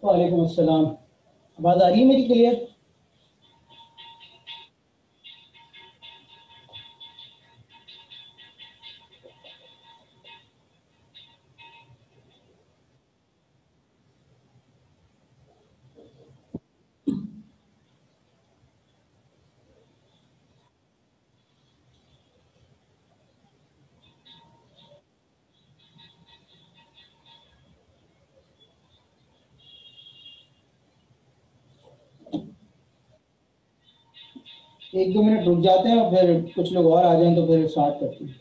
वालेकुम अस्सलाम। आवाज़ आ रही है मेरी क्लियर? एक दो मिनट रुक जाते हैं और फिर कुछ लोग और आ जाएं तो फिर स्टार्ट करते हैं।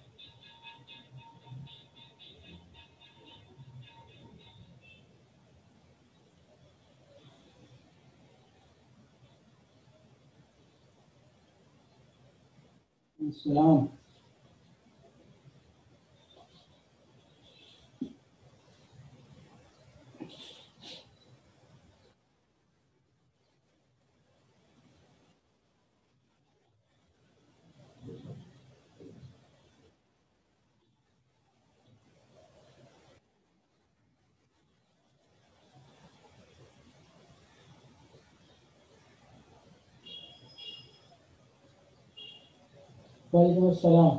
सलाम। वालेकुम अस्सलाम।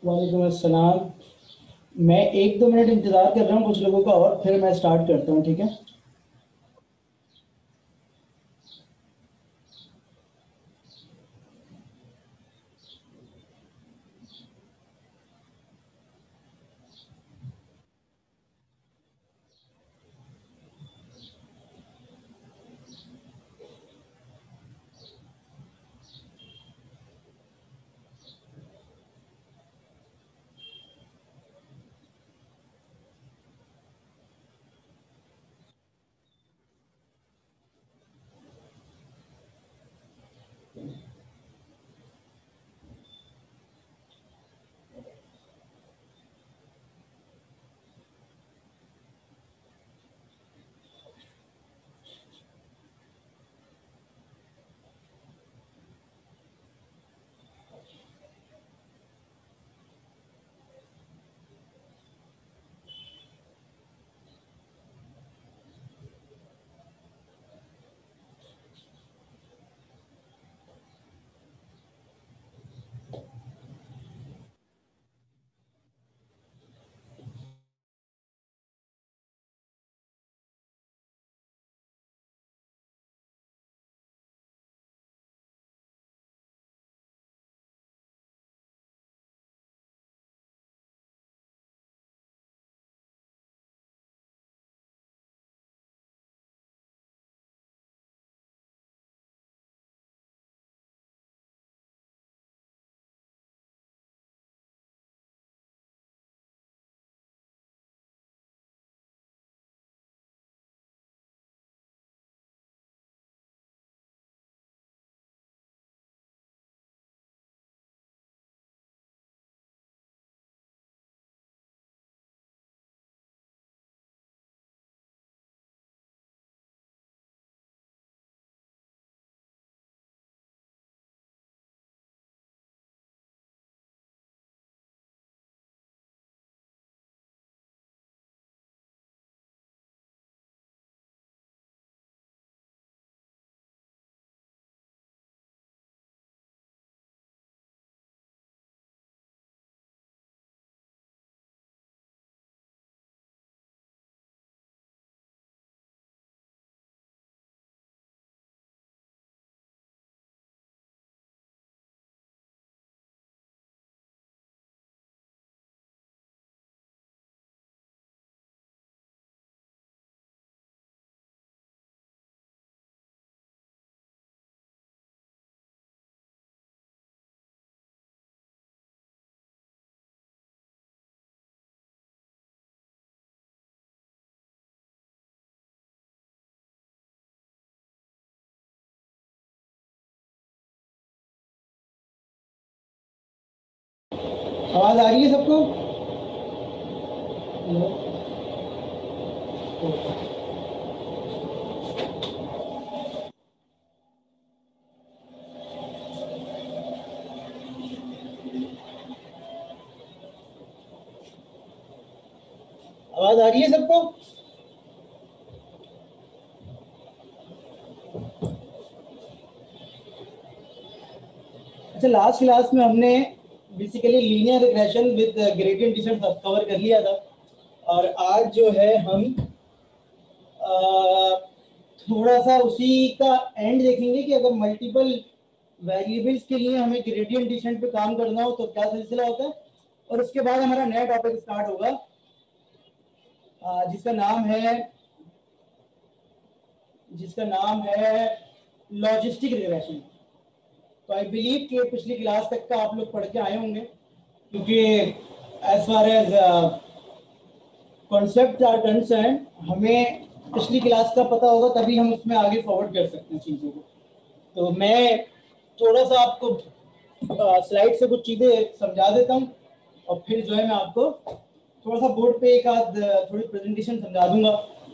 वालेकुम अस्सलाम। मैं एक दो मिनट इंतज़ार कर रहा हूँ कुछ लोगों का और फिर मैं स्टार्ट करता हूँ, ठीक है? आवाज आ रही है सबको? हेलो? आवाज आ रही है सबको? अच्छा, लास्ट क्लास में हमने basically linear regression with gradient descent cover कर लिया था, और आज जो है हम थोड़ा सा उसी का एंड देखेंगे कि अगर मल्टीपल वेरिएबल्स के लिए हमें ग्रेडियंट डिसेंट पे काम करना हो तो क्या सिलसिला होता है। और उसके बाद हमारा नया टॉपिक स्टार्ट होगा जिसका नाम है लॉजिस्टिक रिग्रेशन। तो आई बिलीव कि पिछली क्लास तक का आप लोग पढ़ के आए होंगे, क्योंकि as far as concept are concern हमें पिछली क्लास का पता होगा, तभी हम उसमें आगे फॉरवर्ड कर सकते हैं चीज़ों को। तो मैं थोड़ा सा आपको स्लाइड से कुछ चीज़ें समझा देता हूँ, और फिर जो है मैं आपको थोड़ा सा बोर्ड पे एक आध थोड़ी प्रेजेंटेशन समझा दूंगा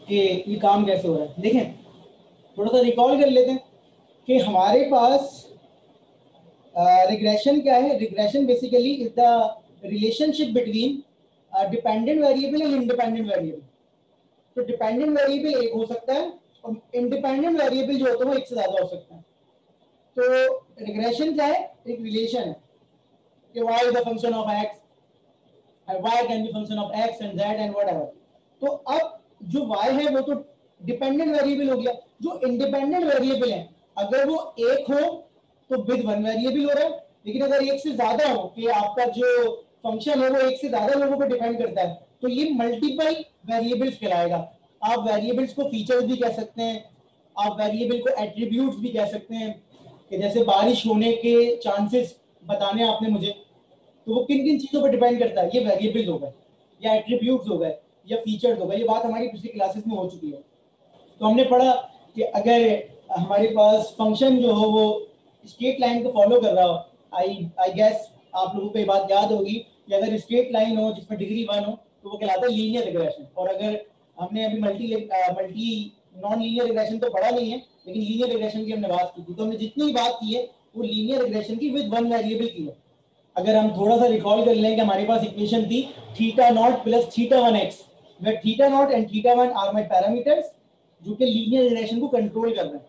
कि ये काम कैसे हो रहा है। देखें, थोड़ा सा रिकॉल कर लेते हैं कि हमारे पास रिग्रेशन क्या है। Regression basically is the relationship between dependent variable and independent variable. तो डिपेंडेंट वेरिएबल एक हो सकता है और इंडिपेंडेंट वेरिएबल जो होता है वो एक से ज्यादा हो सकता है। तो रिग्रेशन क्या है? एक रिलेशन है कि y is a function of x and y can be function of x and z and whatever। तो अब जो y है वो तो डिपेंडेंट वेरिएबल हो गया। जो इंडिपेंडेंट वेरिएबल है, अगर वो एक हो तो विद वन वेरिएबल हो रहा है, लेकिन अगर एक से ज्यादा हो कि आपका जो फंक्शन है वो एक से ज्यादा लोगों पर डिपेंड करता है, तो ये मल्टीपल वेरिएबल्स कहलाएगा। आप वेरिएबल्स को फीचर्स भी कह सकते हैं, आप वेरिएबल को एट्रीब्यूट्स भी कह सकते हैं, कि जैसे बारिश होने के चांसेस बताने आपने मुझे, तो वो किन किन चीजों पर डिपेंड करता है, ये वेरिएबल्स हो गए या एट्रीब्यूट्स हो गए या फीचर्स हो गए। ये बात हमारी पिछली क्लासेस में हो चुकी है। तो हमने पढ़ा कि अगर हमारे पास फंक्शन जो हो वो स्ट्रेट लाइन को फॉलो कर रहा हो, आई गेस आप लोगों को ये बात याद होगी कि अगर स्ट्रेट लाइन हो जिसमें डिग्री 1 हो तो वो कहलाता है लीनियर रिग्रेशन। और अगर हमने अभी मल्टी नॉन लीनियर रिग्रेशन तो पढ़ा नहीं है, लेकिन लीनियर रिग्रेशन की हमने बात की थी, तो हमने जितनी बात की है वो लीनियर रिग्रेशन की विद वन वेरिएबल की है। अगर हम थोड़ा सा रिकॉल कर लें कि हमारे पास इक्वेशन थी theta naught plus theta one x, where theta naught and theta one are my parameters जो कि लीनियर रिग्रेशन को कंट्रोल कर रहे हैं।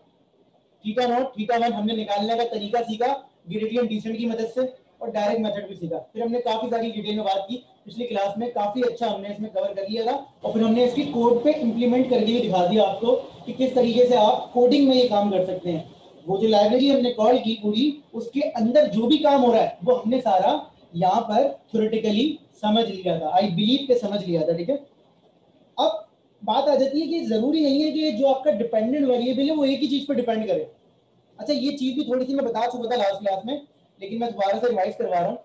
थीटा नॉट थीटा वन हमने निकालने का तरीका सीखा ग्रेडियंट डिसेंट की मदद से, और डायरेक्ट मेथड भी सीखा। फिर हमने काफी सारी डिटेल में बात की पिछली क्लास में, काफी अच्छा हमने इसमें कवर कर लिया था, और फिर हमने इसकी कोड पे इंप्लीमेंट करके भी दिखा दिया आपको कि किस तरीके से आप कोडिंग में ये काम कर सकते हैं। वो जो लाइब्रेरी हमने कॉल की पूरी, उसके अंदर जो भी काम हो रहा है वो हमने सारा यहाँ पर थ्योरेटिकली समझ लिया था, आई बिलीव के समझ लिया था। ठीक है, अब बात आ जाती है कि जरूरी नहीं है कि जो आपका डिपेंडेंट वेरिएबल है वो एक ही चीज पर डिपेंड करे। अच्छा, ये चीज भी थोड़ी सी मैं बता चुका था लास्ट क्लास में, लेकिन मैं दोबारा से रिवाइज करवा रहा हूँ।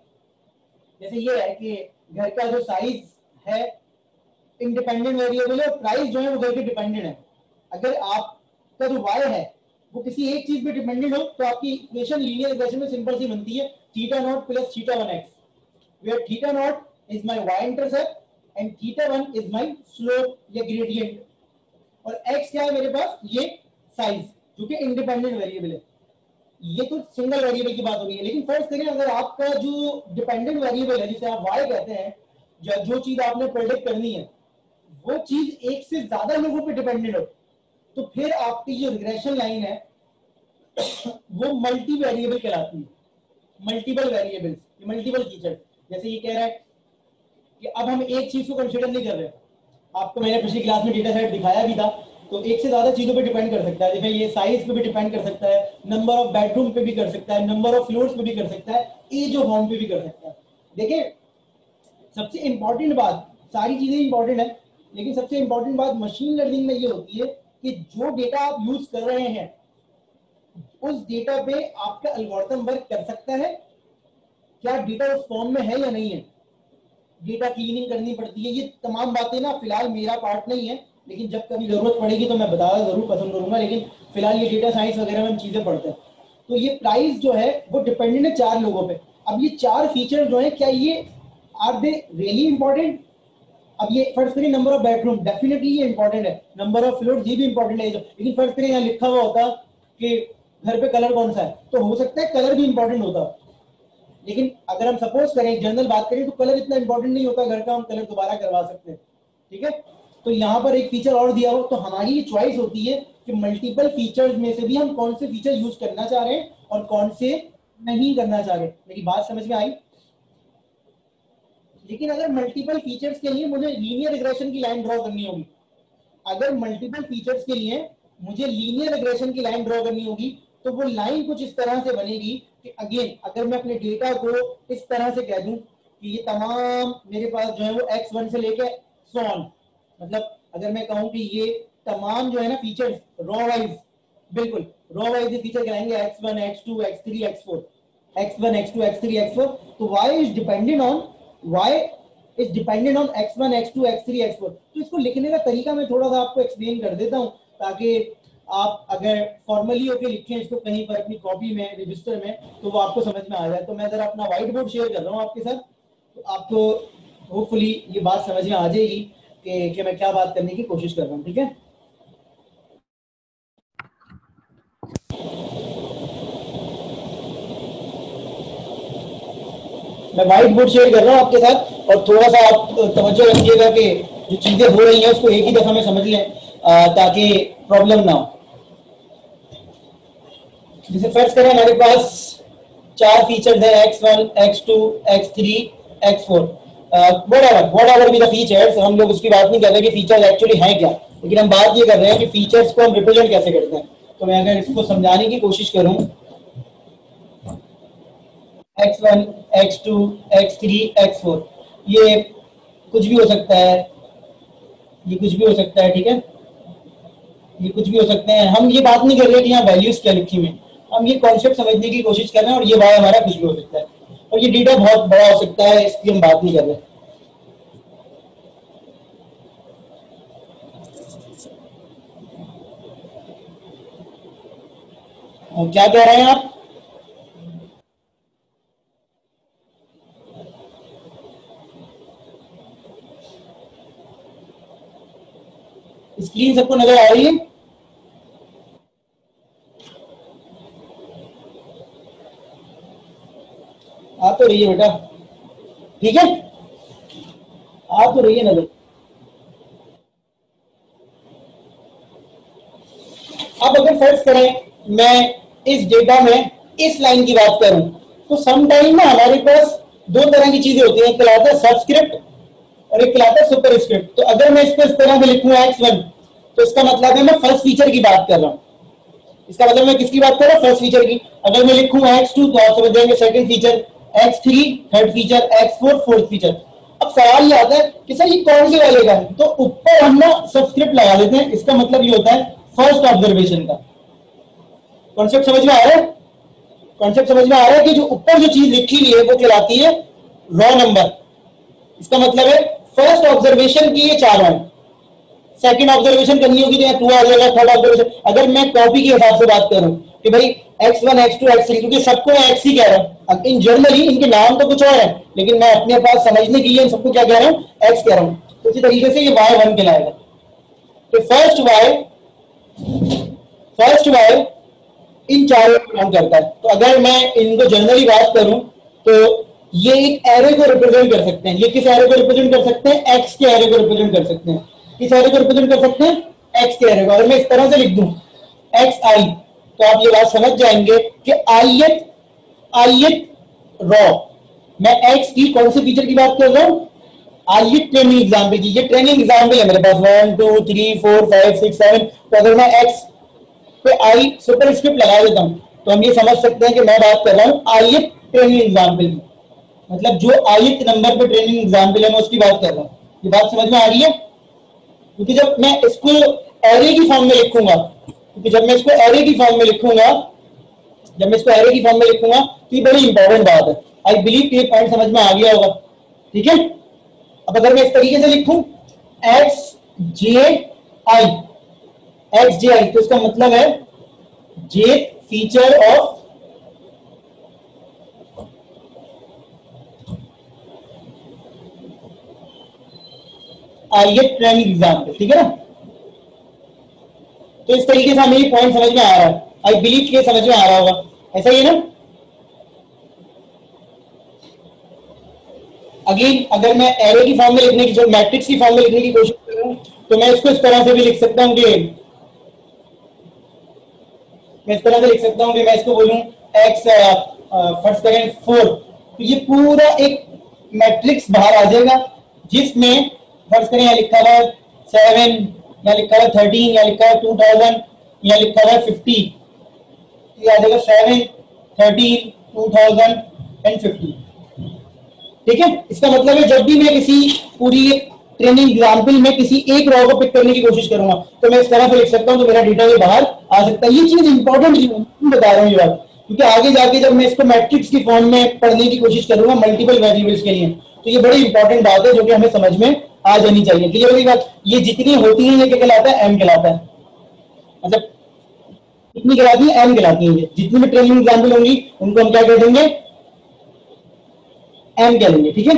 जैसे ये है कि घर का जो साइज है इंडिपेंडेंट वेरिएबल है, और प्राइस जो है वो घर के डिपेंडेंट है। अगर आपका जो y है वो किसी एक चीज पे डिपेंडेंट हो तो आपकी इक्वेशन लीनियर इक्वेशन में सिंपल सी बनती है theta naught plus theta one x, where theta naught is my y intercept and theta one is my slope या ग्रेडियंट, और x क्या है मेरे पास, ये साइज जो कि इंडिपेंडेंट वेरिएबल है। ये तो सिंगल वेरिएबल की बात हो रही है, लेकिन फर्स्ट करें अगर आपका जो डिपेंडेंट वेरिएबल है जिसे आप y कहते हैं, जो चीज आपने प्रेडिक्ट करनी है वो चीज एक से ज्यादा लोगों पे डिपेंडेंट हो, तो फिर आपकी जो रिग्रेशन लाइन है वो मल्टी वेरिएबल कहलाती है। Multiple variables, multiple features. जैसे ये कह रहा है कि अब हम एक चीज को कंसीडर नहीं कर रहे। आपको मैंने पिछली क्लास में डेटा सेट दिखाया भी था, तो एक से ज्यादा चीजों पे डिपेंड कर सकता है। जैसे ये साइज पे भी डिपेंड कर सकता है, नंबर ऑफ बेडरूम पे भी कर सकता है, नंबर ऑफ फ्लोर्स पे भी कर सकता है, एज ऑफ होम पे भी कर सकता है। देखिए, सबसे इंपॉर्टेंट बात, सारी चीजें इंपॉर्टेंट है, लेकिन सबसे इंपॉर्टेंट बात मशीन लर्निंग में ये होती है कि जो डेटा आप यूज कर रहे हैं उस डेटा पे आपका एल्गोरिथम वर्क कर सकता है, क्या डेटा उस फॉर्म में है या नहीं है, डेटा क्लीनिंग करनी पड़ती है। ये तमाम बातें ना फिलहाल मेरा पार्ट नहीं है, लेकिन जब कभी जरूरत पड़ेगी तो मैं बताना जरूर पसंद करूंगा, लेकिन फिलहाल ये डेटा साइंस वगैरह में हम चीजें पढ़ते हैं। तो ये प्राइस जो है वो डिपेंडेंट है 4 लोगों पे। अब ये 4 फीचर जो है, क्या ये आर दे रियली इंपॉर्टेंट? अब ये फर्स्ट करें नंबर ऑफ बेडरूम, डेफिनेटली ये इंपॉर्टेंट है, नंबर ऑफ फ्लोर ये भी इंपॉर्टेंट है, लेकिन फर्स्ट करें यहाँ लिखा हुआ होता कि घर पे कलर कौन सा है, तो हो सकता है कलर भी इंपॉर्टेंट होता, लेकिन अगर हम सपोज करें जनरल बात करें तो कलर इतना इंपॉर्टेंट नहीं होता, घर का हम कलर दोबारा करवा सकते हैं, ठीक है। तो यहाँ पर एक फीचर और दिया हो, तो हमारी ये चॉइस होती है कि मल्टीपल फीचर्स में से भी हम कौन से फीचर यूज करना चाह रहे हैं और कौन से नहीं करना चाह रहे। मेरी बात समझ में आई? लेकिन अगर मल्टीपल फीचर्स के लिए मुझे लीनियर रिग्रेशन की लाइन ड्रॉ करनी होगी, अगर मल्टीपल फीचर्स के लिए मुझे लीनियर रिग्रेशन की लाइन ड्रॉ करनी होगी, तो वो लाइन कुछ इस तरह से बनेगी कि अगेन अगर मैं अपने डेटा को इस तरह से कह दूं कि ये तमाम मेरे पास जो है वो x1 से लेके सो ऑन, मतलब अगर मैं कहूं कि ये तमाम जो है ना फीचर्स रॉ वाइज, बिल्कुल रॉ वाइज ये फीचर कहलाएंगे x1 x2 x3 x4, x1 x2 x3 x4, तो y is dependent on x1 x2 x3 x4। तो इसको लिखने का तरीका मैं थोड़ा सा आपको एक्सप्लेन कर देता हूं, ताकि आप अगर फॉर्मली होके लिखें इसको कहीं पर अपनी कॉपी में रजिस्टर में, तो वो आपको समझ में आ जाए। तो मैं जरा अपना व्हाइट बोर्ड शेयर कर रहा हूँ आपके साथ, तो आपको होपफुली ये बात समझ में आ जाएगी कि मैं क्या बात करने की कोशिश कर रहा हूँ, ठीक है। मैं व्हाइट बोर्ड शेयर कर रहा हूँ आपके साथ, और थोड़ा सा आप तवज्जो रखिएगा कि जो चीजें हो रही हैं उसको एक ही दफा में समझ लें, ताकि प्रॉब्लम ना हो। जैसे फर्स्ट करें हमारे पास 4 फीचर्स हैं x1 x2 x3 x4, whatever be the features, हम लोग उसकी बात नहीं कर रहे कि फीचर्स एक्चुअली हैं क्या, लेकिन हम बात ये कर रहे हैं कि फीचर्स को हम रिप्रेजेंट कैसे करते हैं। तो मैं अगर इसको समझाने की कोशिश करूं, x1 x2 x3 x4, ये कुछ भी हो सकता है, ये कुछ भी हो सकता है, ठीक है, ये कुछ भी हो सकते हैं। हम ये बात नहीं कर रहे कि यहाँ वैल्यूज क्या लिखी हुई, हम ये कॉन्सेप्ट समझने की कोशिश कर रहे हैं, और ये वाई हमारा कुछ भी हो सकता है, और ये डेटा बहुत बड़ा हो सकता है, इसकी हम बात नहीं कर रहे। और क्या कह रहे हैं आप? स्क्रीन सबको नजर आ रही है? आ तो रही है बेटा, ठीक है, आ तो रही है नजर। अब अगर फर्ज करें मैं इस डेटा में इस लाइन की बात करूं, तो सम टाइम ना हमारे पास दो तरह की चीजें होती हैं, एक कहलाता है सबस्क्रिप्ट और एक कहलाता है सुपरस्क्रिप्ट। तो अगर मैं इसको इस तरह से लिखूं x1, तो इसका मतलब है मैं फर्स्ट फीचर की बात कर रहा हूं, इसका मतलब मैं किसकी बात कर रहा हूं? फर्स्ट फीचर की। अगर मैं लिखूं x2 तो आप समझ जाएंगे second feature, x3 third feature, x4 fourth feature. अब सवाल ये आता है कि सर ये कौन से वाले का है, तो ऊपर हम ना सबस्क्रिप्ट लगा देते हैं, इसका मतलब ये होता है फर्स्ट ऑब्जर्वेशन का। कॉन्सेप्ट समझ में आ रहा है? कॉन्सेप्ट समझ में आ रहा है कि जो ऊपर जो चीज लिखी हुई है वो कहलाती है रॉ नंबर, इसका मतलब है फर्स्ट ऑब्जर्वेशन की ये 4 हैं, सेकंड ऑब्जर्वेशन करनी होगी तो यहाँ 2 आ जाएगा, थर्ड ऑब्जर्वेशन। अगर मैं कॉपी के हिसाब से बात करूं कि भाई x1 x2 x3, क्योंकि सबको मैं x ही कह रहा हूं, इन जनरली इनके नाम तो कुछ और है, लेकिन मैं अपने पास समझने के लिए इन सबको क्या कह रहा हूं? x कह रहा हूं। तो इसी तरीके से ये y1 कहलाएगा। तो फर्स्ट y इन चारों को काम करता है। तो अगर मैं इनको जनरली बात करूं तो ये एक एरे को रिप्रेजेंट कर सकते हैं। ये किस एरे को रिप्रेजेंट कर सकते हैं? एक्स के एरे को रिप्रेजेंट कर सकते हैं। किस एरे को रिप्रेजेंट कर सकते हैं? एक्स के एरे को। अगर मैं इस तरह से लिख दूं एक्स आई, तो आप ये बात समझ जाएंगे कि आईएथ रॉ, मैं एक्स की कौन से फीचर की बात कर रहा हूं? आईएथ ट्रेनिंग एग्जाम्पल की। ये ट्रेनिंग एग्जाम्पल है मेरे पास 1 2 3 4 5 6 7। तो अगर मैं एक्स पे आई सुपरस्क्रिप्ट लगा देता हूं तो हम ये समझ सकते हैं कि मैं बात कर रहा हूं आईएथ ट्रेनिंग एग्जाम्पल की, मतलब जो आईएथ नंबर पे ट्रेनिंग एग्जाम्पल है मैं उसकी बात कर रहा हूं। ये बात समझ में आ रही है? क्योंकि जब मैं इसको एरे की फॉर्म में लिखूंगा, तो ये बड़ी इंपॉर्टेंट बात है। आई बिलीव ये पॉइंट समझ में आ गया होगा, ठीक है। अब अगर मैं इस तरीके से लिखूं एक्स जे आई, तो इसका मतलब है जे फीचर ऑफ ये ट्रेनिंग एग्जाम्पल, ठीक है ना। तो इस तरीके से हमें ये पॉइंट समझ में आ रहा है, आई बिलीव के समझ में आ रहा होगा, ऐसा ही है ना। अगेन अगर मैं एरे की फॉर्म में लिखने की, जो मैट्रिक्स की फॉर्म में लिखने की कोशिश करूं, तो मैं इसको इस तरह से भी लिख सकता हूं कि मैं इस तरह से लिख सकता हूं कि मैं इसको बोलूं x फर्स्ट करें 4, तो ये पूरा एक मैट्रिक्स बाहर आ जाएगा जिसमें फर्स्ट करें यहाँ लिखा हुआ 7, यहाँ लिखा हुआ 13, यहाँ लिखा हुआ 2000, यहाँ लिखा हुआ 50, ये आ जाएगा 7, 13, 2000 एंड 50। ठीक है, इसका मतलब है जब भी मैं किसी पूरी ट्रेनिंग एग्जाम्पल में किसी एक रॉ को पिक करने की कोशिश करूंगा तो मैं इस तरह से लिख सकता हूं तो मेरा डेटा ये बाहर आ सकता है। ये चीज इंपॉर्टेंट बता रहा हूं ये बात, क्योंकि आगे जाके जब मैं इसको मैट्रिक्स की फॉर्म में पढ़ने की कोशिश करूंगा मल्टीपल वेरिएबल्स के लिए, तो ये बड़ी इंपॉर्टेंट बात है जो कि हमें समझ में आ जानी चाहिए। क्लियर होगी बात। ये जितनी होती है ये क्या कहलाता है, एम कहलाता है, मतलब कितनी कहलाती है, एम कहलाती है। जितनी भी ट्रेनिंग एग्जाम्पल होंगी उनको हम क्या कह देंगे, एम कह देंगे। ठीक है,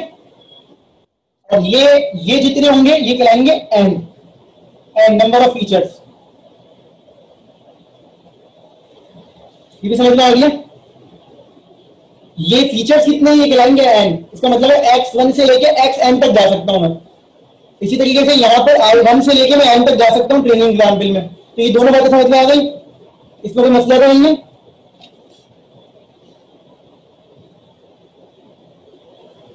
और ये जितने होंगे ये कहलाएंगे n, n number of features. ये भी समझ में आ गया, ये फीचर्स कितने ये कहलाएंगे एन। इसका मतलब है x1 से लेके xn तक जा सकता हूं मैं। इसी तरीके से यहां पर i1 से लेके मैं n तक जा सकता हूं ट्रेनिंग एग्जाम्पल में। तो ये दोनों बातें समझ में आ गई, इसमें कोई मसला तो नहीं है।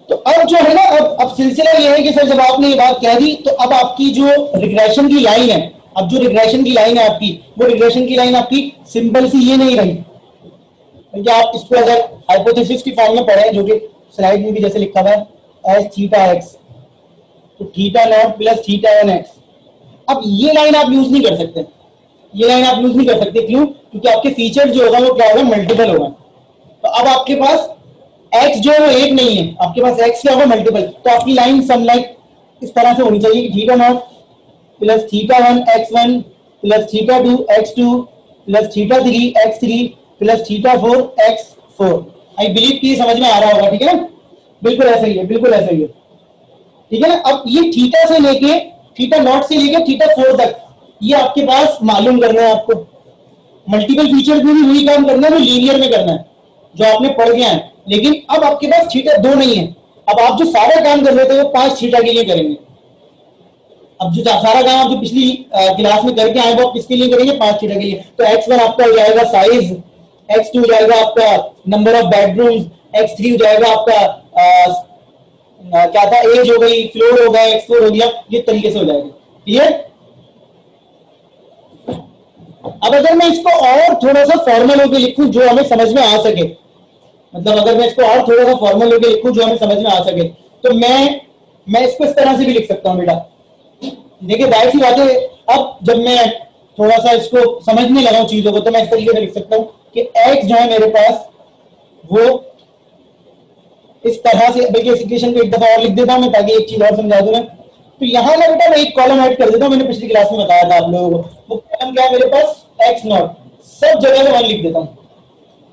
तो अब जो है ना, अब सिलसिला ये है कि सर जब आपने ये बात कह दी तो अब आपकी जो रिग्रेशन की लाइन है, अब जो रिग्रेशन की लाइन है आपकी, वो रिग्रेशन की लाइन आपकी सिंपल सी ये नहीं रही, क्योंकि आप इसको अगर हाइपोथेसिस की फॉर्म में पढ़े, जो कि स्लाइड में भी जैसे लिखा हुआ है एज थीटा एक्स, तो theta naught plus theta one x. अब ये लाइन आप यूज नहीं कर सकते, ये लाइन आप यूज नहीं कर सकते। क्यों? क्योंकि आपके फीचर जो होगा वो क्या होगा, मल्टीपल होगा। तो अब आपके पास x जो है वो एक नहीं है, आपके पास x क्या होगा, मल्टीपल। तो आपकी लाइन सम लाइक इस तरह से होनी चाहिए कि theta naught plus theta one x1 plus theta two x2 plus theta three x3 plus theta four x4। I believe कि समझ में आ रहा होगा। ठीक है ना, बिल्कुल ऐसा ही है, बिल्कुल ऐसा ही है। ठीक है ना। अब ये थीटा से लेके थीटा नॉट से लेके थीटा फोर तक ये आपके पास मालूम करना है आपको। मल्टीपल फीचर में भी वही काम करना है, वो लीनियर में करना है जो आपने पढ़ गया है। लेकिन अब आपके पास थीटा दो नहीं है, अब आप जो सारा काम कर रहे थे वो 5 थीटा के लिए करेंगे। अब जो सारा काम आप जो पिछली क्लास में करके आए वो आप किसके लिए करेंगे, 5 थीटा के लिए। तो x1 आपका हो जाएगा साइज, x2 हो जाएगा आपका नंबर ऑफ बेडरूम्स, x3 हो जाएगा आपका क्या था, एज हो गई, फ्लोर हो गया, x4 हो गया, ये तरीके से हो जाएगा। क्लियर। अब अगर मैं इसको और थोड़ा सा फॉर्मल होकर लिखूं जो हमें समझ में आ सके, मतलब अगर मैं इसको और थोड़ा सा फॉर्मल होकर लिखूं जो हमें समझ में आ सके, तो मैं इसको इस तरह से भी लिख सकता हूं बेटा। देखिए जाहिर सी बात है, अब जब मैं थोड़ा सा इसको समझने लगा हूं चीजों को, तो मैं इस तरीके से लिख सकता हूं कि x जो है मेरे पास वो इस तरह से, बल्कि इस इक्वेशन को एक दफा और लिख देता हूं मैं ताकि एक चीज और समझा दूं मैं। तो यहां ना बेटा मैं एक कॉलम ऐड कर देता हूं, मैंने पिछली क्लास में बताया था आप लोगों को। वो कॉलम क्या है मेरे पास, x नॉट, सब जगह में 1 लिख देता हूं।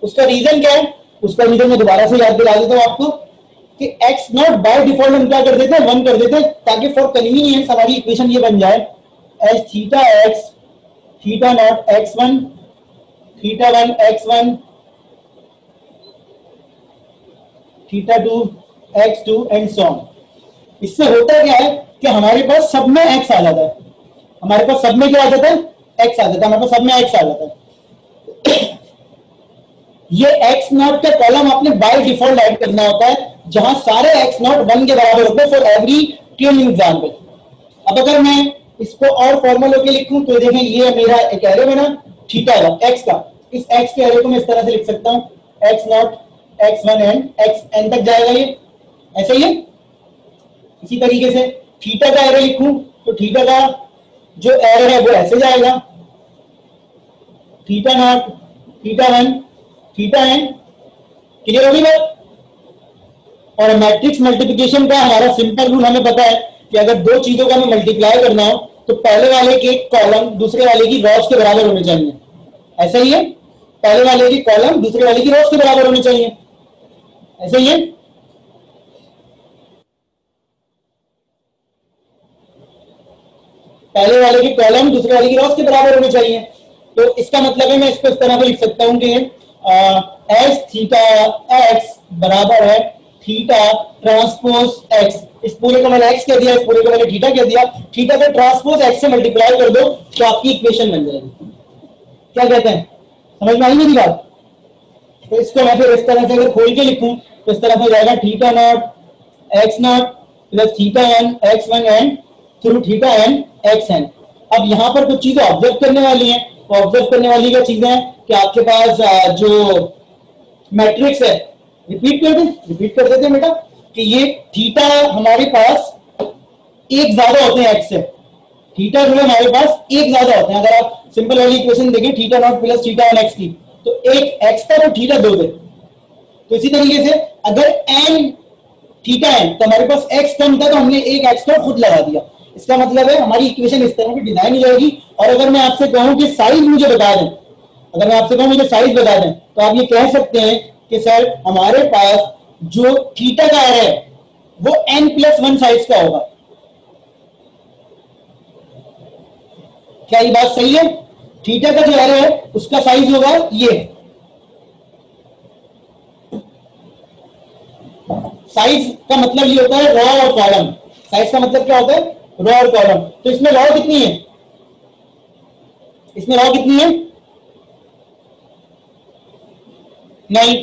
उसका रीजन क्या है, उसका रीजन मैं दोबारा से याद दिला देता हूं आपको कि x नॉट बाय डिफॉल्ट हम क्या कर देते हैं, 1 कर देते हैं, ताकि फॉर कन्वीनियंस हमारी इक्वेशन ये बन जाए as theta x theta naught x1 theta one x1 theta two x2 and so on. इससे होता क्या है कि हमारे पास सब में x आ जाता है, हमारे पास सब में क्या आ जाता है, x आ जाता है, हमारे पास सब में x आ जाता है। ये x नॉट का कॉलम आपने बाय डिफॉल्ट ऐड करना होता है, जहां सारे x नॉट 1 के बराबर होते हैं फॉर एवरी ट्रेनिंग एग्जाम्पल। अब अगर मैं इसको और फॉर्मल होकर लिखूं तो देखें ये मेरा एक एरे बना थीटा का, x का। इस x के एरे को मैं इस तरह से लिख सकता हूं x not x1 and xn तक जाएगा ये, ऐसे ही है। इसी तरीके से थीटा का एरे लिखूं तो थीटा का जो एरे है वो ऐसे जाएगा, theta naught theta one theta n. Clear होगी बात। और मैट्रिक्स मल्टीप्लिकेशन का हमारा सिंपल रूल हमें पता है कि अगर दो चीजों का हमें मल्टीप्लाई करना हो तो पहले वाले के कॉलम दूसरे वाले की रॉस के बराबर होने चाहिए, ऐसा ही है। पहले वाले की कॉलम दूसरे वाले की रॉस के बराबर होने चाहिए, ऐसा ही है। पहले वाले की कॉलम दूसरे वाले की रॉस के बराबर होने चाहिए। तो इसका मतलब है मैं इसको इस तरह से लिख सकता हूं कि एस थीटा एक्स बराबर है थीटा ट्रांसपोज एक्स। इस पूरे को मैंने एक्स कह दिया, इस पूरे को मैंने थीटा कह दिया। थीटा को ट्रांसपोज एक्स से मल्टीप्लाई कर दो तो आपकी इक्वेशन बन जाएगी। क्या कहते हैं, समझ में आई मेरी बात? तो इसको मैं फिर इस तरह से अगर खोल के लिखूं तो इस तरह से हो जाएगा theta naught x naught plus theta n x one n through theta n x n. अब यहां पर कुछ चीजें ऑब्जर्व करने वाली हैं। तो ऑब्जर्व करने वाली क्या चीजें हैं कि आपके पास जो मैट्रिक्स है, रिपीट कर देते हैं बेटा, कि ये थीटा हमारे पास एक ज्यादा होते हैं एक्स से। थीटा जो है हमारे पास एक ज्यादा होते हैं। अगर आप सिंपल वाली इक्वेशन देखें theta naught plus theta n x की, तो एक एक्स था तो थीटा दो थे। तो इसी तरीके से अगर एन थीटा एन तो हमारे पास एक्स कम था तो हमने एक एक्स को खुद लगा दिया। इसका मतलब है हमारी इक्वेशन इस तरह की डिजाइन हो जाएगी। और अगर मैं आपसे कहूं कि साइज मुझे बता दें, अगर मैं आपसे कहूं मुझे साइज बता दें, तो आप ये कह सकते हैं कि सर हमारे पास जो थीटा का एरे है वो n प्लस वन साइज का होगा। क्या ये बात सही है? थीटा का जो एरे है उसका साइज होगा ये। साइज का मतलब ये होता है रॉ और कॉलम। साइज का मतलब क्या होता है? रॉ और कॉलम। तो इसमें रॉ कितनी है? इसमें रॉ कितनी है? नहीं,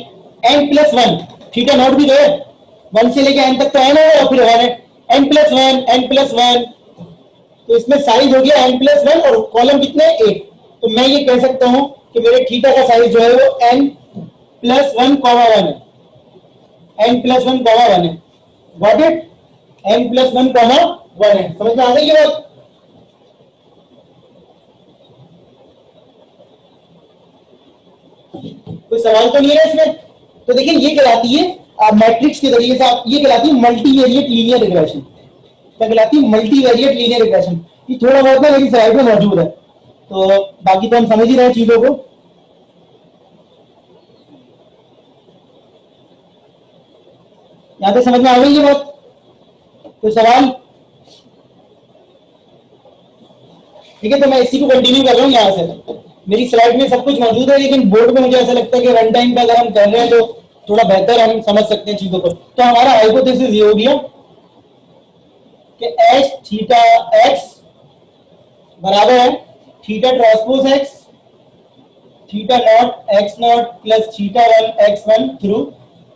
n plus one. Theta naught भी तो है, वन से लेके n तक तो n है और फिर वन है। n plus one, n plus one, तो इसमें साइज हो गया n प्लस वन और कॉलम कितने? एक। तो मैं ये कह सकता हूं कि मेरे थीटा का साइज जो है वो n plus one comma one है। n plus one comma one है। Got it? n plus one comma one है। समझ में आ गई ये बात? कोई सवाल तो नहीं है इसमें? तो देखिए ये कहलाती है मैट्रिक्स के जरिए से आप, ये कहलाती है मल्टीवेरिएट लीनियर रिग्रेशन। क्या कहलाती है? Multivariate linear regression. ये थोड़ा बहुत ना मेरी स्लाइड में मौजूद है, तो बाकी तो हम समझ ही रहे हैं चीजों को। यहां पे समझ में आ गई ये बात? कोई सवाल? ठीक है, तो मैं इसी को कंटिन्यू कर रहा हूं। यहां से मेरी स्लाइड में सब कुछ मौजूद है, लेकिन बोर्ड में मुझे ऐसा लगता है कि रन टाइम पे अगर हम कर रहे हैं तो थोड़ा बेहतर हम समझ सकते हैं चीजों को। तो हमारा हाइपोथेसिस ये हो गया कि एच थीटा एक्स बराबर है theta transpose x theta naught x naught plus theta one x one through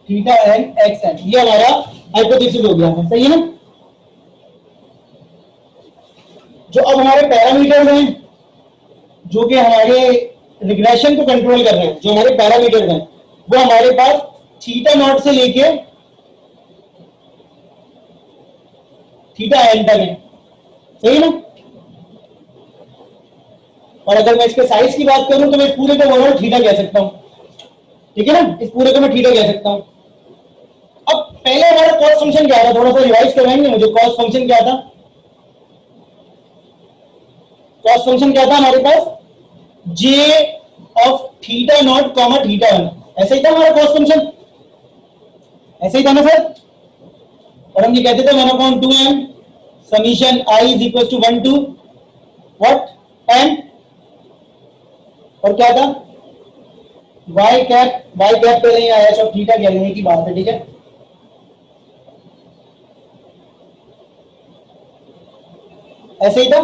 theta n x n. ये हमारा हाइपोथेसिस हो गया है। सही है ना? जो अब हमारे पैरामीटर्स हैं जो कि हमारे रिग्रेशन को कंट्रोल कर रहे हैं, जो हमारे पैरामीटर्स हैं वो हमारे पास थीटा नॉट से लेके थीटा एन तक है। सही है ना? और अगर मैं इसके साइज की बात करूं तो मैं इस पूरे को बोलूं थीटा कह सकता हूं। ठीक है ना? इस पूरे को मैं थीटा कह सकता हूं। अब पहले हमारा कॉस्ट फंक्शन क्या था? थोड़ा सा रिवाइज करवाएंगे मुझे। कॉस्ट फंक्शन क्या था? कॉस्ट फंक्शन क्या था हमारे पास? J of theta naught comma theta one. ऐसा ही था हमारा कॉस्ट फंक्शन। ऐसा ही था ना सर? और हम ये कहते थे 1/2m summation i is equal to 1 to what m, और क्या था? y कैप पहले ही आया, सब थीटा कहने की बात है। ठीक है, ऐसे ही था,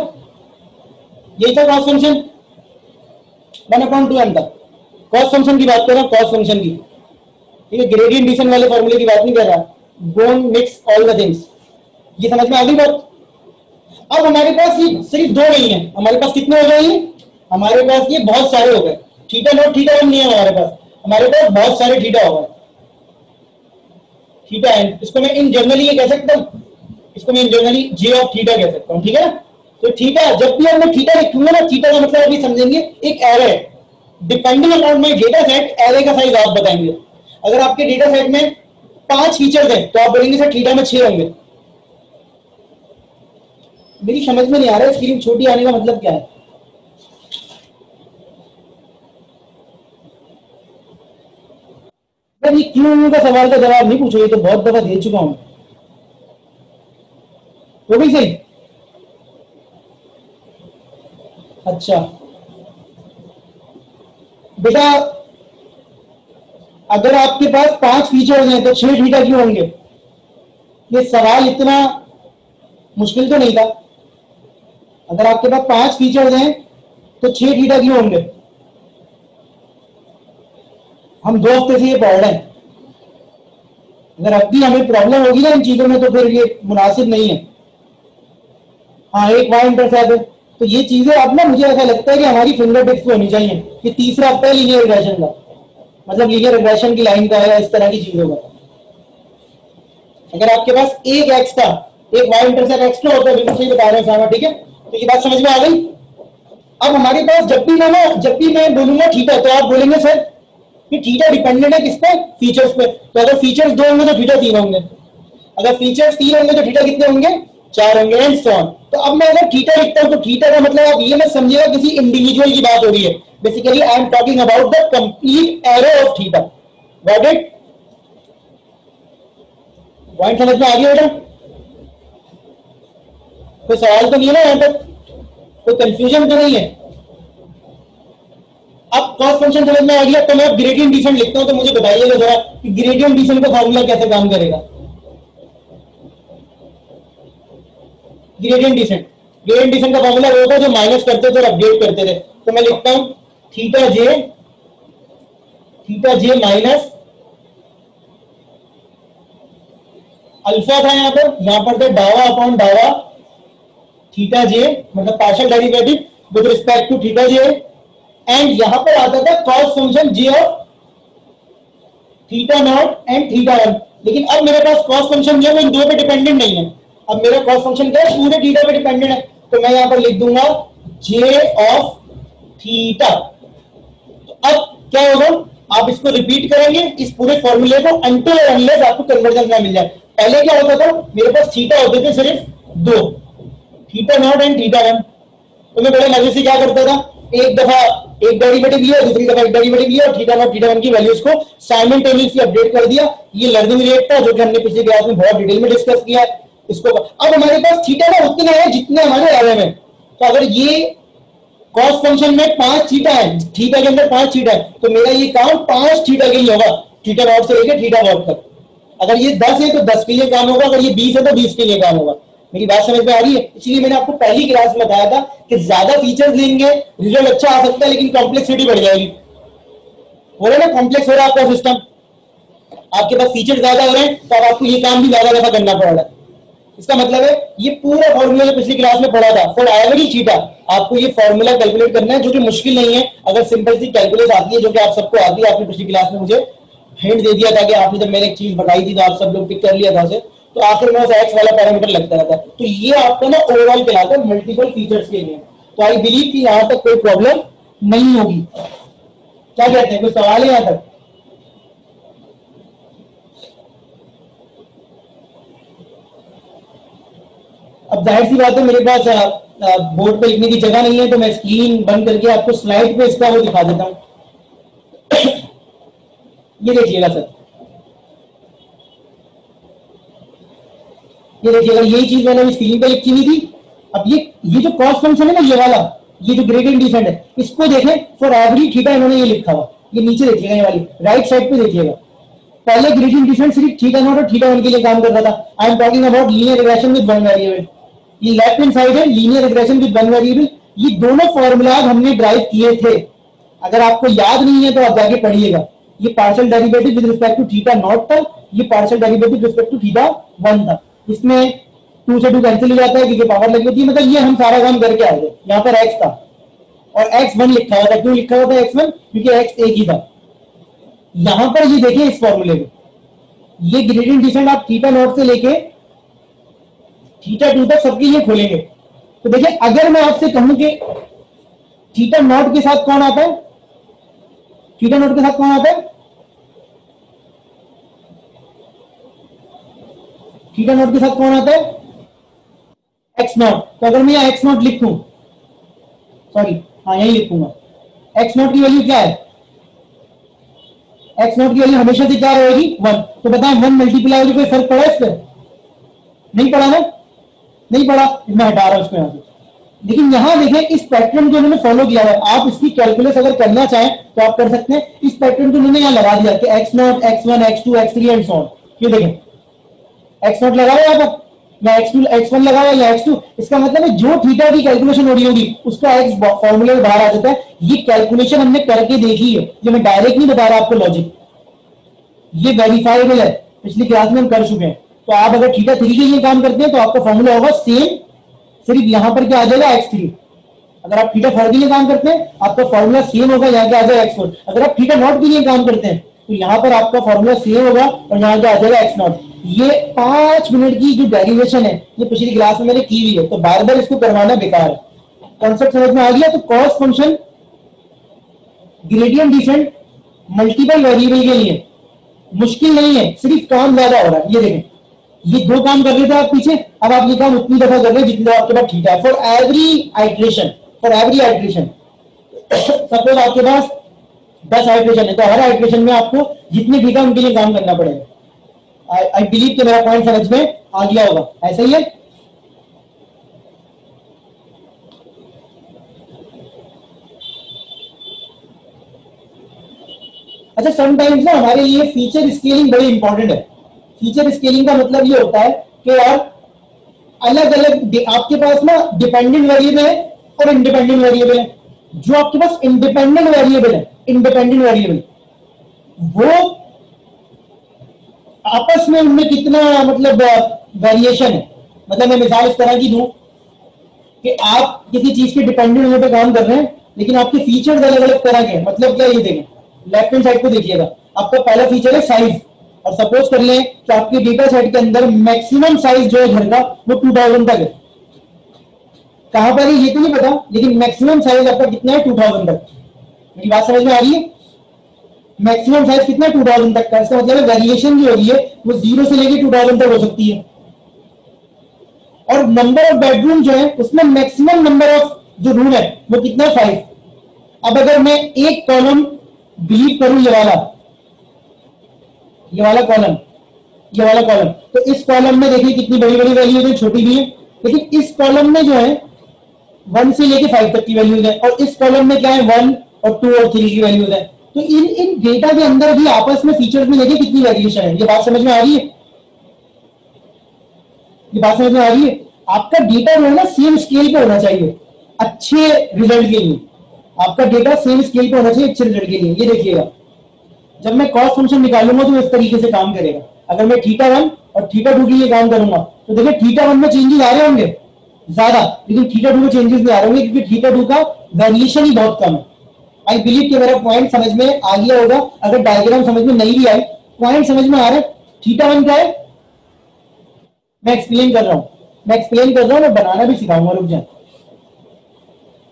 यही था कॉस्ट फंक्शन। 1/2m था। कॉस्ट फंक्शन की बात कर रहा हूं, कॉस्ट फंक्शन की। ठीक है, ग्रेडियंट डिस्टेंस वाले फॉर्मूले की बात नहीं कर रहा। Don't mix all the things. ये समझ में आ गई बात? अब हमारे पास ये सिर्फ दो नहीं है, हमारे पास कितने हो गए? हमारे पास ये बहुत सारे हो गए। थीटा नॉट थीटा वन नहीं है हमारे पास, हमारे पास बहुत सारे थीटा हो गए। थीटा एन, इसको मैं इन जनरली ये कह सकता हूं, इसको मैं इन जनरली जे ऑफ थीटा कह सकता हूं। ठीक है ना? तो थीटा, जब भी हम थीटा लिखूंगा ना, थीटा का मतलब अभी समझेंगे एक array. Depending upon my data set, array का साइज आप बताएंगे। अगर आपके डेटा सेट में 5 फीचर्स हैं तो आप बोलेंगे सर थीटा में 6 होंगे। मेरी समझ में नहीं आ रहा है स्क्रीन छोटी आने का मतलब क्या है? ये क्यों का सवाल का जवाब नहीं पूछो, ये तो बहुत दफा दे चुका हूं। वो भी सही। अच्छा बेटा, अगर आपके पास 5 फीचर्स हैं तो 6 थीटा क्यों होंगे? ये सवाल इतना मुश्किल तो नहीं था। अगर आपके पास 5 फीचर्स हैं तो 6 थीटा क्यों होंगे? हम 2 हफ्ते से ये पढ़ रहे हैं। अगर अब भी हमें प्रॉब्लम होगी ना इन चीजों में तो फिर ये मुनासिब नहीं है। हाँ, एक वाई इंटरसेप्ट है, तो ये चीजें अब ना मुझे ऐसा लगता है कि हमारी फिंगर टिप्स पे होनी चाहिए। ये तीसरा हफ्ता है लीनियर रिग्रेशन का, मतलब लीनियर रिग्रेशन की लाइन का है, इस तरह की चीजों का। अगर आपके पास एक एक्स का एक वाई इंटरसेप्ट एक्स्ट्रा होता है, बिल्कुल सही बता रहे हैं साहब, ठीक है? तो ये बात समझ में आ गई। अब हमारे पास जब भी मैं बोलूंगा थीटा, तो आप बोलेंगे सर कि थीटा डिपेंडेंट है किस पे? फीचर्स पे। तो अगर फीचर्स 2 होंगे तो थीटा 3 होंगे, अगर फीचर्स 3 होंगे तो थीटा कितने होंगे? 4 होंगे, एंड सो ऑन। तो अब मैं अगर थीटा लिखता हूं तो थीटा का मतलब आप ये मत समझिएगा किसी इंडिविजुअल की बात हो रही है। Basically I am talking about the complete array of theta. Got it? Point समझ में आ गया बेटा? कोई सवाल तो नहीं है ना यहां तक? कोई कंफ्यूजन तो नहीं है? अब कॉस फंक्शन समझ में आ गया, तो मैं अब ग्रेडियंट डिसेंट लिखता हूं, तो मुझे बताइएगा जरा कि ग्रेडियंट डिसेंट का फॉर्मूला कैसे काम करेगा। ग्रेडियंट डिसेंट का फॉर्मूला वो होता है जो माइनस करते थे और अपडेट करते थे। तो मैं लिखता हूं थीटा जे माइनस अल्फा था यहां पर था डावा अपॉन डावा थीटा जे, मतलब partial derivative with respect to theta J, and यहां पर आता था cost function J of theta naught and theta one. लेकिन अब मेरे पास कॉस फंक्शन जो है इन दो पे डिपेंडेंट नहीं है। अब मेरा कॉस फंक्शन क्या है? पूरे थीटा पे डिपेंडेंट है। तो मैं यहां पर लिख दूंगा जे ऑफ थीटा। तो अब क्या होगा? आप इसको रिपीट करेंगे इस पूरे फॉर्मूले को अनटिल और अनलेस आपको कन्वर्जन ना मिल जाए। पहले क्या होता था? मेरे पास थीटा होते थे सिर्फ 2, theta naught and theta one. तो मैं बड़े मजे से क्या करता था? एक दफा एक डेरिवेटिव लिया, दूसरी दफा एक डेरिवेटिव लिया और थीटा नॉट थीटा वन की वैल्यूज को साइमल्टेनियसली अपडेट कर दिया। ये लर्निंग रेट था जो कि हमने पिछले क्लास में बहुत डिटेल में डिस्कस किया है इसको। अब हमारे पास थीटा ना उतने हैं जितने हमारे एरे में। तो अगर ये कॉस फंक्शन में 5 थीटा है, थीटा के अंदर 5 थीटा है, तो मेरा ये काम 5 थीटा के लिए होगा, थीटा नॉट से लेकर थीटा नॉट तक। अगर ये 10 है तो 10 के लिए काम होगा, अगर ये 20 है तो 20 के लिए काम होगा। मेरी बात समझ में आ रही है? इसलिए मैंने आपको पहली क्लास में बताया था कि ज्यादा फीचर्स लेंगे रिजल्ट अच्छा आ सकता है, लेकिन कॉम्प्लेक्सिटी बढ़ जाएगी। हो रहा है ना, कॉम्प्लेक्स हो रहा है आपका सिस्टम, आपके पास फीचर ज्यादा हो रहे हैं तो अब आपको ये काम भी ज्यादा दफा करना पड़ रहा है। इसका मतलब है ये पूरा फॉर्मूला जो पिछली क्लास में पढ़ा था फॉर एवरी थीटा, आपको ये फॉर्मूला कैलकुलेट करना है, जो कि मुश्किल नहीं है। अगर सिंपल सी कैलकुलेट आती है, जो कि आप सबको आती है, आपने पिछली क्लास में मुझे हिंट दे दिया था कि आपने जब मैंने एक चीज बताई थी तो आप सब लोग टिक कर लिया था उसे, तो आखिर में उस एक्स वाला पैरामीटर लगता रहता है। तो ये आपका ना ओवरऑल कहलाता है मल्टीपल फीचर्स के लिए। तो आई बिलीव कि यहां तक कोई प्रॉब्लम नहीं होगी। क्या कहते हैं, कोई सवाल है यहां तक? अब जाहिर सी बात है मेरे पास बोर्ड पे लिखने की जगह नहीं है, तो मैं स्क्रीन बंद करके आपको स्लाइड पे इसका वो दिखा देता हूं। ये देखिएगा सर, ये देखिएगा, यही चीज मैंने स्क्रीन पे लिखी हुई थी। अब ये जो कॉस फंक्शन है ना, ये वाला, ये जो ग्रेडियंट डिसेंट है, इसको देखें फॉर एवरी थीटा इन्होंने ये लिखा हुआ, ये नीचे देखिएगा, ये वाली राइट साइड पे देखिएगा। पहले ग्रेडियंट डिसेंट सिर्फ थीटा नॉट और थीटा वन के लिए काम करता था। I am talking about linear regression with one variable. ये लेफ्ट हैंड साइड है linear regression with one variable. ये दोनों फॉर्मूलाज हमने ड्राइव किए थे। अगर आपको याद नहीं है तो आप जाके पढ़िएगा। ये partial derivative with respect to theta naught था, ये partial derivative with respect to theta one था। इसमें 2 से 2 कैंसिल हो जाता है क्योंकि पावर लगी होती है। मतलब ये हम सारा काम करके आए थे। यहाँ पर एक्स था और x1 लिखा हुआ था। क्यों लिखा हुआ था x1? क्योंकि x एक ही था। यहां पर ये देखिए इस फॉर्मूले में, ये ग्रेडियंट डिसेंट आप थीटा नॉट से लेके थीटा टू तक सबके लिए खोलेंगे। तो देखिए, अगर मैं आपसे कहूं कि थीटा नॉट के साथ कौन आता है, थीटा नॉट के साथ कौन आता है, थीटा नॉट के साथ कौन आता है, एक्स नॉट। तो अगर मैं यहां एक्स नॉट लिखूं, सॉरी हाँ यही लिखूंगा, एक्स नॉट की वैल्यू क्या है, एक्स नॉट की वैल्यू हमेशा से क्या रहेगी, 1। तो बताएं 1 मल्टीप्लाई कोई फर्क पड़ा इस पर? नहीं पड़ा ना, नहीं पड़ा। मैं हटा रहा हूं उसको यहां से। लेकिन यहां देखें इस पैटर्न को उन्होंने फॉलो किया है, आप इसकी कैलकुलेस अगर करना चाहें तो आप कर सकते हैं। इस पैटर्न को उन्होंने यहां लगा दिया कि x0, x1, x2, x3 and so on. ये देखें x0 लगा हुआ है या x2, x1 लगा हुआ है या x2, इसका मतलब है जो थीटा की कैलकुलेशन हो रही होगी उसका x फॉर्मूले में बाहर आ जाता है। ये कैलकुलेशन हमने करके देखी है, ये मैं डायरेक्ट नहीं बता रहा आपको लॉजिक, ये वेरीफाइबल है, पिछली क्लास में हम कर चुके हैं। तो आप अगर थीटा 3 के लिए काम करते हैं तो आपका फॉर्मूला होगा सेम, सिर्फ यहां पर क्या आ जाएगा x3। अगर आप थीटा 4 के लिए काम करते हैं आपका फॉर्मूला सेम होगा, यहाँ क्या आ जाएगा x4। अगर आप थीटा नॉट के लिए काम करते हैं तो यहां पर आपका फॉर्मूला सेम होगा और यहाँ क्या आ जाएगा x0। ये 5 मिनट की जो डेरिवेशन है ये पिछली क्लास में मैंने की हुई है, तो बार बार इसको करवाना बेकार है। कॉन्सेप्ट समझ में आ गया? तो cos function gradient descent multiple variable के लिए मुश्किल नहीं है, सिर्फ काम ज्यादा हो रहा है। ये देखें, ये 2 काम कर रहे थे आप पीछे, अब आप ये काम उतनी दफा कर रहे हैं जितने आपके पास थीटा है। फॉर एवरी आइट्रेशन सपोज आपके पास 10 आइट्रेशन है, तो हर आइट्रेशन में आपको जितने थीटा उनके लिए काम करना पड़ेगा। आई बिलीव कि मेरा पॉइंट समझ में आ गया होगा, ऐसा ही है। अच्छा, समटाइम्स ना हमारे लिए फीचर स्केलिंग बड़ी इंपॉर्टेंट है। फीचर स्केलिंग का मतलब ये होता है कि यार अलग अलग आपके पास ना डिपेंडेंट वेरिएबल है और इंडिपेंडेंट वेरिएबल है। जो आपके पास इंडिपेंडेंट वेरिएबल वो आपस में उनमें कितना मतलब वेरिएशन है। मतलब मैं मिसाल इस तरह की दूं कि आप किसी चीज के डिपेंडेंट होने पे काम कर रहे हैं लेकिन आपके फीचर्स अलग अलग तरह के हैं। मतलब क्या, ये देखें लेफ्ट हैंड साइड को देखिएगा, आपका पहला फीचर है साइज, और सपोज कर लें कि आपके डेटा सेट के अंदर मैक्सिमम साइज जो है घर का वो 2000 तक है। कहां पर है ये तो नहीं पता, लेकिन मैक्सिमम साइज आपका कितना है 2000 तक। मेरी बात समझ में आ रही है? मैक्सिमम साइज कितना है 2000 तक का। इसका मतलब वेरिएशन जो हो रही है वो 0 से लेके 2000 तक हो सकती है। और नंबर ऑफ बेडरूम जो है उसमें मैक्सिमम नंबर ऑफ जो रूम है वो कितना है 5। अब अगर मैं एक कॉलम डिलीट करूं, ये वाला कॉलम, तो इस कॉलम में देखिए कितनी बड़ी बड़ी वैल्यूज है, छोटी भी है। लेकिन इस कॉलम में जो है 1 से लेके 5 तक की वैल्यूज है, और इस कॉलम में क्या है 1 और 2 और 3 की वैल्यूज है। तो इन डेटा के अंदर भी आपस में फीचर्स में देखिए कितनी वेरिएशन है। ये बात समझ में आ रही है? आपका डेटा जो है ना सेम स्केल पे होना चाहिए अच्छे रिजल्ट के लिए। आपका डेटा सेम स्केल पे होना चाहिए अच्छे रिजल्ट के लिए। ये देखिएगा, जब मैं कॉस फंक्शन निकालूंगा तो इस तरीके से काम करेगा। अगर मैं थीटा1 और थीटा2 के लिए काम करूंगा तो देखिए थीटा1 में चेंजेस आ रहे होंगे ज्यादा, लेकिन थीटा2 में चेंजेस नहीं आ रहे होंगे क्योंकि थीटा2 का वेरिएशन ही बहुत कम है। आई बिलीव कि मेरा पॉइंट समझ में आ गया होगा। अगर डायग्राम समझ में नहीं भी आए, पॉइंट समझ में आ रहा है। थीटा1 क्या है मैं एक्सप्लेन कर रहा हूं, मैं बनाना भी सिखाऊंगा, रुक जाए।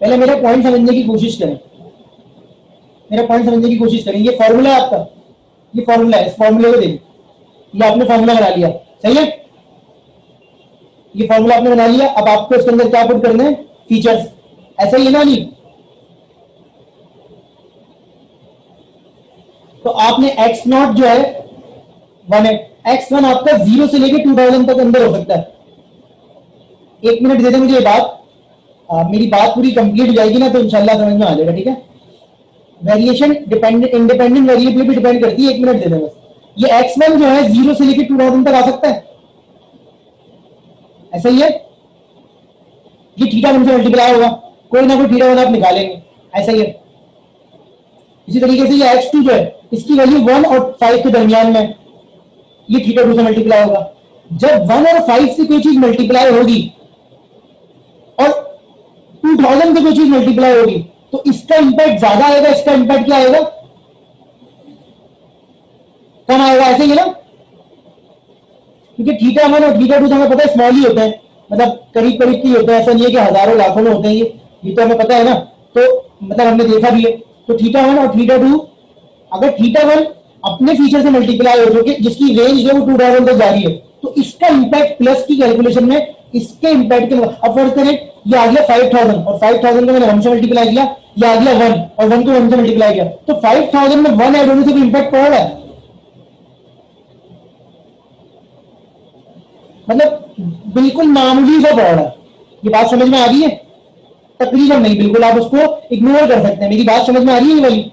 पहले मेरा पॉइंट समझने की कोशिश करें, ये फॉर्मूला है आपका, ये फॉर्मूला है, इस फॉर्मूले को देखिए, ये आपने फॉर्मूला बना लिया, सही है। ये फॉर्मूला आपने बना लिया, अब आपको इसके अंदर क्या पुट करने हैं, फीचर्स। ऐसा ही है ना? नहीं तो आपने x0 जो है 1 है, x1 आपका 0 से लेके 2000 तक अंदर हो सकता है। 1 मिनट दे दे मुझे, ये बात मेरी बात पूरी कंप्लीट हो जाएगी ना तो इंशाल्लाह समझ में आ जाएगा, ठीक है। वेरिएशन डिपेंडेंट इंडिपेंडेंट वेरिएबल भी डिपेंड करती है। 1 मिनट दे दे बस। ये x1 जो है 0 से लेके 2000 तक आ सकता है, ऐसा ही है। ये थीटा1 से मल्टीप्लाई होगा, कोई ना कोई थीटा1 आप निकालेंगे, ऐसा ही है। इसी तरीके से ये x2 जो है इसकी वैल्यू 1 और 5 के दरमियान में, ये थीटा2 से मल्टीप्लाई होगा। जब 1 और 5 से कोई चीज मल्टीप्लाई होगी और 2000 से कोई चीज मल्टीप्लाई होगी तो इसका इंपैक्ट ज्यादा आएगा, इसका इंपैक्ट क्या आएगा, कम आएगा, ऐसे ही है ना। क्योंकि थीटा1 और थीटा2 हमें पता है स्मॉल ही होते हैं, मतलब करीब करीब की होते हैं, ऐसा नहीं है कि हजारों लाखों में होते हैं। ये तो हमें पता है ना, तो मतलब हमने देखा भी है। तो थीटा1 और थीटा2, अगर थीटा1 अपने फीचर से मल्टीप्लाई हो जो जिसकी रेंज जो 2000 तक जा रही है तो इसका इंपैक्ट प्लस की कैलकुलेशन में इसके इंपैक्ट के अब फर्ज करें ये आ गया 5000 और 5000 को मैंने 1 से मल्टीप्लाई किया, ये आ गया 1 और 1 को 1 से मल्टीप्लाई किया, तो 5000 में 1 ऐड होने से भी इंपैक्ट पड़ रहा है। मतलब बिल्कुल मामूली सा पड़ रहा है। ये बात समझ में आ रही है? तकरीबन नहीं, बिल्कुल आप उसको इग्नोर कर सकते हैं। मेरी बात समझ में आ रही है वाली?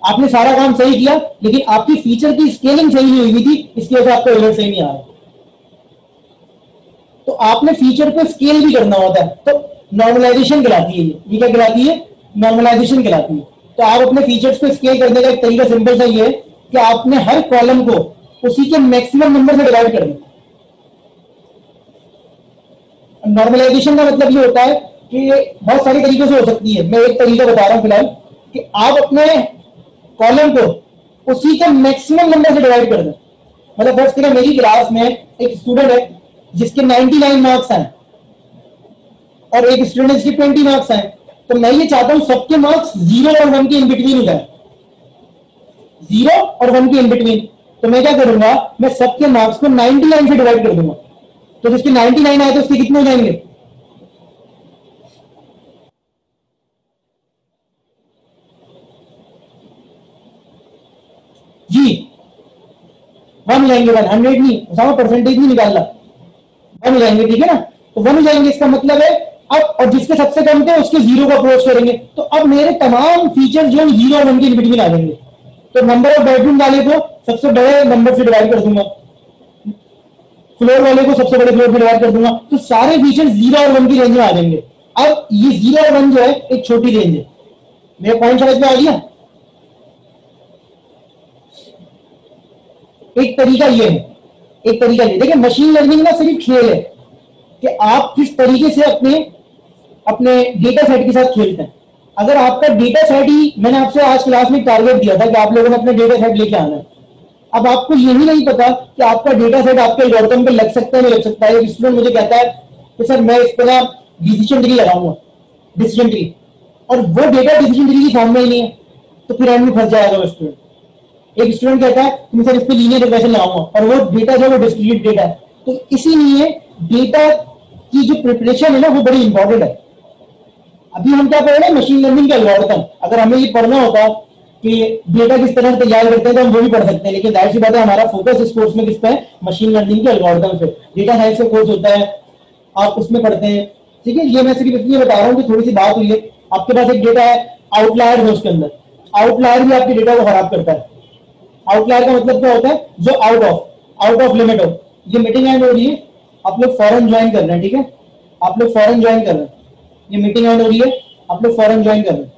आपने सारा काम सही किया लेकिन आपकी फीचर की स्केलिंग सही नहीं हुई थी, इसकी वजह से आपका रिजल्ट सही नहीं आ रहा। तो आपने फीचर को स्केल भी करना होता है, तो नॉर्मलाइजेशन कहलाती है ये क्या कहलाती है? नॉर्मलाइजेशन कहलाती है। तो आप अपने फीचर्स को स्केल करने का एक तरीका सिंपल सा ये है कि आपने हर कॉलम को उसी के मैक्सिमम नंबर से डिवाइड कर दिया। नॉर्मलाइजेशन का मतलब ये होता है कि बहुत सारे तरीकों से हो सकती है, मैं एक तरीका बता रहा हूं फिलहाल, कि आप अपने कॉलम को उसी के मैक्सिमम नंबर से डिवाइड कर दें। मतलब फर्स्ट करें मेरी क्लास में एक स्टूडेंट है जिसके 99 मार्क्स आए और एक स्टूडेंट जिसके 20 मार्क्स आए, तो मैं ये चाहता हूं सबके मार्क्स 0 और 1 के इन बिटवीन हो जाए, 0 और 1 के इन बिटवीन। तो मैं क्या करूंगा, मैं सबके मार्क्स को 99 से डिवाइड कर दूंगा। तो जिसके 99 आए तो उसके कितने हो जाएंगे? जी 1 हो जाएंगे, 100 नहीं, परसेंटेज नहीं निकालना, 1 हो जाएंगे, ठीक है ना? तो 1 हो जाएंगे, इसका मतलब है अब, और जिसके सबसे कम थे उसके 0 को अप्रोच करेंगे। तो अब मेरे तमाम फीचर जो 0 और 1 के बिटवीन आ जाएंगे। तो नंबर ऑफ बेडरूम वाले को सबसे बड़े नंबर से डिवाइड कर दूंगा, फ्लोर वाले को सबसे बड़े फ्लोर से डिवाइड कर दूंगा, तो सारे फीचर 0 और 1 की रेंज में आ जाएंगे। अब ये 0 और 1 जो है एक छोटी रेंज है। मेरा पॉइंट समझ में आ गया? एक तरीका ये है, एक तरीका ये देखिए, मशीन लर्निंग ना सिर्फ खेल है कि आप किस तरीके से अपने अपने डेटा सेट के साथ खेलते हैं। अगर आपका डेटा सेट ही, मैंने आपसे आज क्लास में टारगेट दिया था कि आप लोगों ने अपना डेटा सेट लेके आना है। अब आपको यही नहीं पता कि आपका डेटा सेट आपके एल्गोरिथम पे लग सकता है नहीं लग सकता है। स्टूडेंट मुझे कहता है कि सर मैं इस पर डिसीजन ट्री लगाऊंगा, डिसीजन ट्री, और वो डेटा डिसीजन ट्री की फॉर्म में ही नहीं है, तो फिर एंड में फंस जाएगा वो स्टूडेंट। एक स्टूडेंट कहता है कि मैं सर इस पर लीनियर रिग्रेशन लगाऊंगा, और वो डेटा जो है वो डिस्क्रीट डेटा है। तो इसीलिए डेटा की जो प्रिपरेशन है ना वो बड़ी इंपॉर्टेंट है। अभी हम क्या पढ़ रहे हैं? मशीन लर्निंग का एल्गोरिथम। अगर हमें ये पढ़ना होता कि डेटा किस तरह से तैयार करते हैं तो हम वो भी पढ़ सकते हैं, लेकिन जाहिर सी बात है हमारा फोकस इस कोर्स में किस पे है? मशीन लर्निंग के एल्गोरिथम पे। डेटा साइंस का कोर्स होता है, आप उसमें पढ़ते हैं, ठीक है? ये मैं सिर्फ इसलिए बता रहा हूँ कि थोड़ी सी बात हुई है। आपके पास एक डेटा है, आउटलायर है उसके अंदर, आउटलायर भी आपके डेटा को खराब करता है। आउटलायर का मतलब क्या होता है? जो आउट ऑफ लिमिट हो। ये मीटिंग एंड हो रही है, आप लोग फौरन ज्वाइन कर रहे हैं, ठीक है? आप लोग फौरन ज्वाइन कर रहे हैं, ये मीटिंग एंड हो रही है, आप लोग फौरन ज्वाइन कर रहे हैं।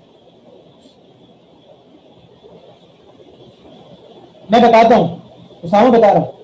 मैं बताता हूं, उसामा बता रहा हूं।